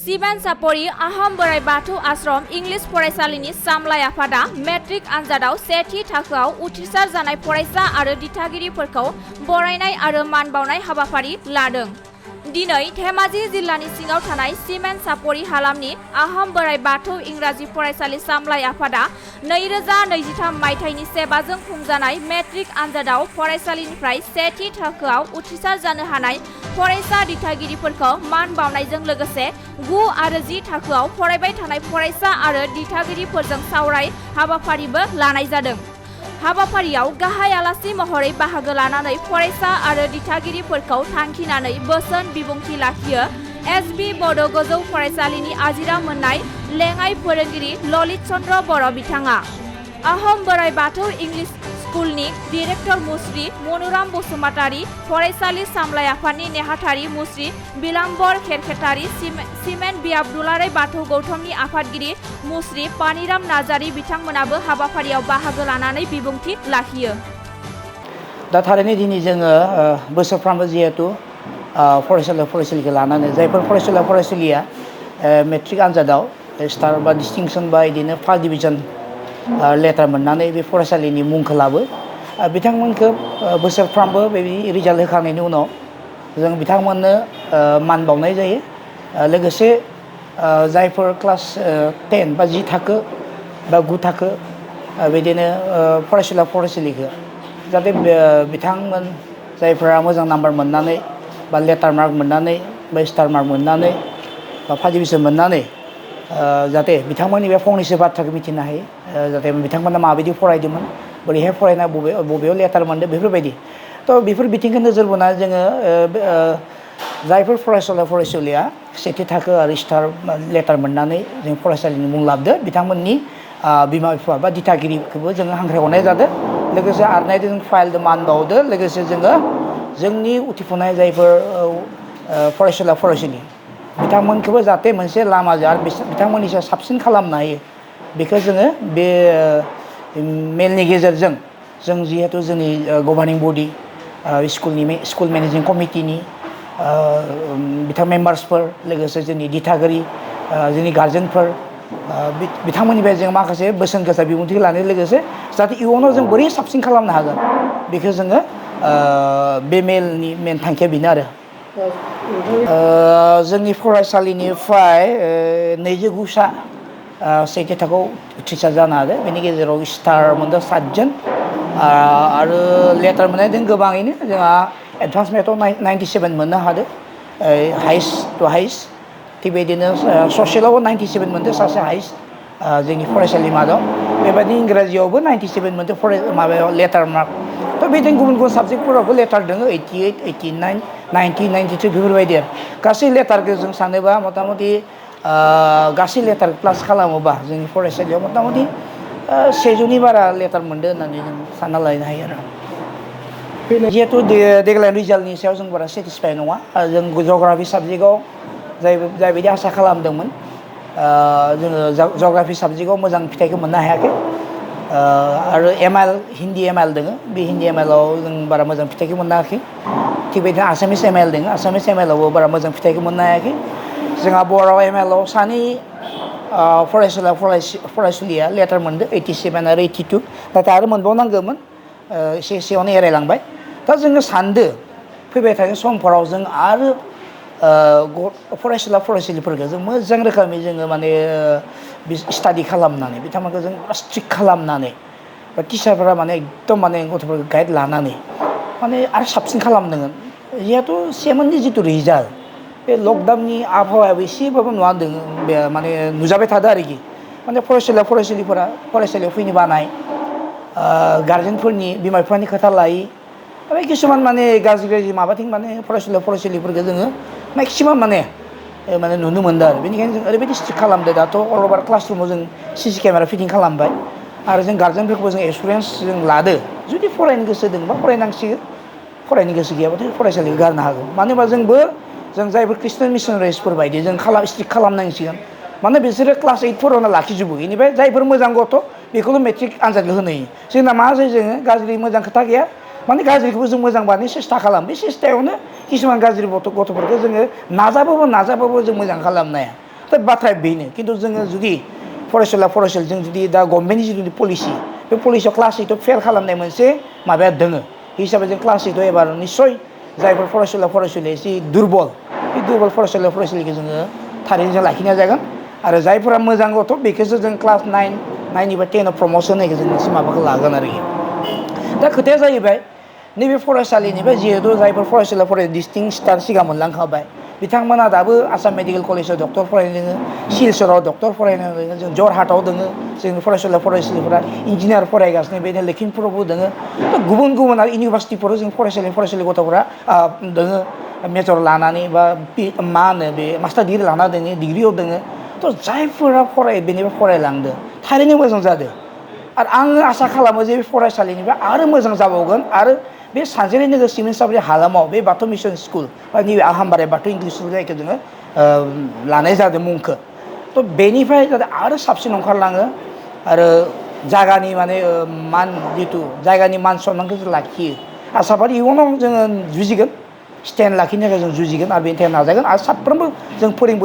Semen सापरि आहम बोराइ बाथौ आश्रम इंलिश फरायसालिनि सामलाय आफादा मेट्रिक आनजादाव सेथि थाखोआव उथ्रिसार जानाय फरायसा आरो दिथागिरिफोरखौ बरायनाय आरो मान बावनाय हाबाफारि लादों। दिनै धेमाजि जिल्लानि सिङाव थानाय सिमेन सापरि हालामनि आहम बोराइ बाथौ इंराजि फरायसालि सामलाय आफादा 2023 मायथाइनि सेबाजों खुंजानाय मेट्रिक आनजादाव फरायसालिनिफ्राय सेथि थाखोआव उथ्रिसार जानो हानाय फरायसा दिथागिरिफोरखौ मान बावनायजों लोगोसे 9 आरो 10 थाखोआव फरायबाय थानाय फरायसा आरो दिथागिरिफोरजों सावराय हाबाफारिबो लानाय जादों। हाबाफारियाव गाहाय आलासि महरै बाहागो लानानै फरायसा आरो दिथागिरिफोरखौ थांखिनानै बोसोन बिबुंथि लाखियो एसबि बड' गोजौ फरायसालिनि आजिरा मोननाय लेङाइ फोरोंगिरि ललित चन्द्र बर' बिथाङा। आहम बोराइ बाथौ इंलिश स्कुलनि डिरेक्टर मुस्रि मनुराम बसुमतारी, फरायसालि सामलाय आफादनि नेहाथारि मुस्रि बिलाम्बर खेरखेतारी, सिमेन बियाब दुलाराय बाथौ गौथुमनि आफादगिरि मुस्रि पानिराम नार्जारी बिथांमोनाबो हाबाफारियाव बाहागो लानानै बिबुंथि लाखियो। दा थारैनो दिनै जोङो बोसोरफ्रामबो जिहेतु फरायसालिखौ लानानै जायफोर फरायसालिया मेट्रिक आनजादाव स्टार बा डिस्टिंसन बा बिदिनो फार्स्ट डिभिजन लेटार मोननानै बे फरायसालिनि मुंखौ लाबो बिथांमोनखौ बोसोरफ्रामबो बेबायदि रिजाल्ट होखांनायनि उनाव जों बिथांमोननो मान बावनाय जायो। लोगोसे जायफोर क्लास 10 बा 10 थाखो बा 9 थाखो बिदिनो फरायसालिखौ जाहाथे बिथांमोन जायफोरा मोजां नाम्बार मोननानै बा लेटार मार्क मोननानै बा स्टार मार्क मोननानै बा फार्स्ट डिभिजन मोननानै जाहाथे बिथांमोननि बे फंनैसो बाथ्राखौ मिथिनो हायो जाहाथे बिथांमोना माबायदि फरायदोंमोन बोरैहाय फरायना बबेयाव लेटार मोनदों बेफोरबायदि बेफोर बिथिंखौ नोजोर बोनानै जोङो जायफोर फरायसालिया सेथि थाखो आरो स्टार लेटार मोननानै जों फरायसालिनि मुं लाबोदो बिथांमोननि बिमा बिफा बा दिथागिरिखौबो जोङो हांख्रायहरनाय जादों। लोगोसे आरनायजों जों फाइलजों मान बावदो लोगोसे जोङो जोंनि उथिफुनाय जायफोर फरायसालि बिथांमोनखौबो जाहाथे मोनसे लामाजों बिथांमोननि सायाव साबसिन खालामनो हायो बेखौ जोङो बे मेलनि गेजेरजों जों जिहेतु जोंनि गभार्निं बडि स्कुल मेनेजिं कमिटिनि बिथां मेम्बार्सफोर लोगोसे जोंनि दिथागिरि जोंनि गार्जेनफोर बिथांमोननिफ्राय जों माखासे बोसोन गोसा बिबुंथि लानाय लोगोसे जाहाथे इयुनाव जों बोरै साबसिन खालामनो हागोन बेखौ जोङो बे मेलनि मेन थांखिया बेनो आरो जोंनि फरायसालिनिफ्राय 29सा सेथि थाखोआव उथ्रिसार जानो हादों बेनि गेजेराव स्टार मोनदों 7 जन आरो लेटार मोननाय दं गोबाङैनो जोंहा एडभान्स मेथआव 97 मोननो हादों हाइस्ट टु हाइस्ट थिग बेदिनो ससियेलावबो 97 मोनदों सासे हाइस्ट जोंनि फरायसालि मादाव बेबायदि इंराजियावबो 97 मोनदों माबायाव लेटार मार्क बेबायदिनो गुबुन गुबुन साबजेक्टफोरावबो लेटार दङ 88 89 90 92 बेफोरबायदि आरो गासै लेटारखौ जों सानोबा मथा मथि गासै लेटार प्लास खालामोबा जोंनि फरायसालियाव मथा मथि 100 बारा लेटार मोनदों होननानै जों सानना लानो हायो आरो जिहेतु देग्लाय रिजाल्टनि सायाव जों बारा सेटिसफाइ नङा जों जग्राफि साबजेक्टआव जायबायदि आसा खालामदोंमोन जोङो जग्राफि साबजेक्टआव मोजां फिथाइखौ मोननो हायाखै आरो हिन्दी एम आइ एल दङ बे हिन्दी एम आइ एलआव जों बारा मोजां फिथाइखौ मोननो हायाखै थिग बेदिनो आसामिस एम आइ एल दङ आसामिस एम आइ एलआवबो बारा मोजां फिथाइखौ मोननो हायाखै जोंहा बर' एम आइ एलआव सानै फरायसुलिया लेटार मोनदों 87 आरो 82 नाथाय आरो मोनबावनांगौमोन एसेयावनो एरायलांबाय दा जोङो सानदो फैबाय थानाय समफोराव जों आरो फरायसालिफोरखौ जों मोजां रोखोमै जोङो माने स्टाडि खालामनानै बिथांमोनखौ जों स्ट्रिक्ट खालामनानै बा टिचारफोरा माने एकदम माने गथ'फोरखौ गाइड लानानै माने आरो साबसिन खालामनांगोन जिहेथु सेमोननि जिथु रिजाल्ट बे लकडाउननि आबहावायाबो एसेबाबो नुवादों बे माने नुजाबाय थादों आरोखि माने फरायसालियाव फैनो बानाय गार्जेनफोरनि बिमा बिफानि खोथा लायै ओमफ्राय किसुमान माने गाज्रि माबाथिं माने फरायसालिफोरखौ जोङो मेक्सिमाम माने नुनो मोनदों आरो बेनिखायनो जों ओरैबायदि स्ट्रिक्ट खालामदों दाथ' अल अभार क्लासरुमाव जों CC केमेरा फिटिं खालामबाय आरो जों गार्जेनफोरखौबो जों एसुरेन्स जों लादो जुदि फरायनो गोसो दंबा फरायनांसिगोन फरायनो गोसो गैयाबाथ' फरायसालिखौ गारनो हागौ मानो होनबा जों जायफोर ख्रिस्टियान मिसनारिसफोर बायदि जों स्ट्रिक्ट खालामनांसिगोन माने बिसोरो क्लास 8 लाखिजोबो बेनिफ्राय जायफोर मोजां गथ' बेखौल' मेट्रिक आनजादखौ होनो होयो जोंना मा जायो जोङो गाज्रि मोजां खोथा गैया माने गाज्रिखौबो जों मोजां बानायनो सेस्था खालामो बे सेस्थायावनो किसुमान गाज्रि गथ'फोरखौ जोङो नाजाबाबो जों मोजां खालामनो हाया दा बाथ्राया बेनो खिन्थु जोङो जुदि फरायसुला फरायसुलि जों जुदि दा गभर्नमेन्टनि जिथु पलिसि बे पलिसियाव क्लास 8आव फेल खालामनाय मोनसे माबाया दोङो हिसाबै जों क्लास 8आव एबार निस्सय जायफोर फरायसुला फरायसुलि एसे दुरबल बे दुरबल फरायसुला फरायसुलिखौ जोङो थारैनो जों लाखिनाय जागोन आरो जायफोरा मोजां गथ' बेखौसो जों क्लास 9 एबा 10आव प्रम'सन होनायखौ जों मोनसे माबाखौ लागोन आरोखि दा खोथाया जाहैबाय नैबे फरायसालिनिफ्राय जिहेतु जायफोर फरायसुला फराय डिस्टिं स्टार सिगां मोनलांखाबाय बिथांमोना दाबो आसाम मेडिकेल कलेजाव डक्टर फरायनो दोङो सिलचराव डक्टर फरायनो दोङो जों जरहाटआव दोङो जोंनि फरायसुला फरायसुलिफोरा इन्जिनियार फरायगासिनो बेनो लखिमपुरावबो दोङो गुबुन गुबुन आरो इउनिभारसिटिफोराव जों फरायसालि गथ'फोरा दोङो मेजर लानानै बा मा होनो बे मास्टार डिग्रि लाना दोङो डिग्रियाव दोङो थ' जायफोरा बेनिफ्राय फरायलांदों थारैनो मोजां जादों आरो आङो आसा खालामो जे बे फरायसालिनिफ्राय आरो मोजां जाबावगोन आरो बे सानजेरि नोगोर सिमेन्ट हालामाव बे बाथौ मिसन स्कुल बा नैबे आहामबारि बाथौ इंलिस स्कुल जायखौ जोङो लानाय जादों मुंखौ थ' बेनिफ्राय जाहाथे आरो साबसिन ओंखारलाङो आरो जायगानि माने मान जिथु जायगानि मान सन्मानखौ जों लाखियो आसाबारि इयुनाव जोङो जुजिगोन स्टेन्ड लाखिनो थाखाय जों जुजिगोन आरो बेनि थाखाय नाजागोन आरो साफ्रोमबो जों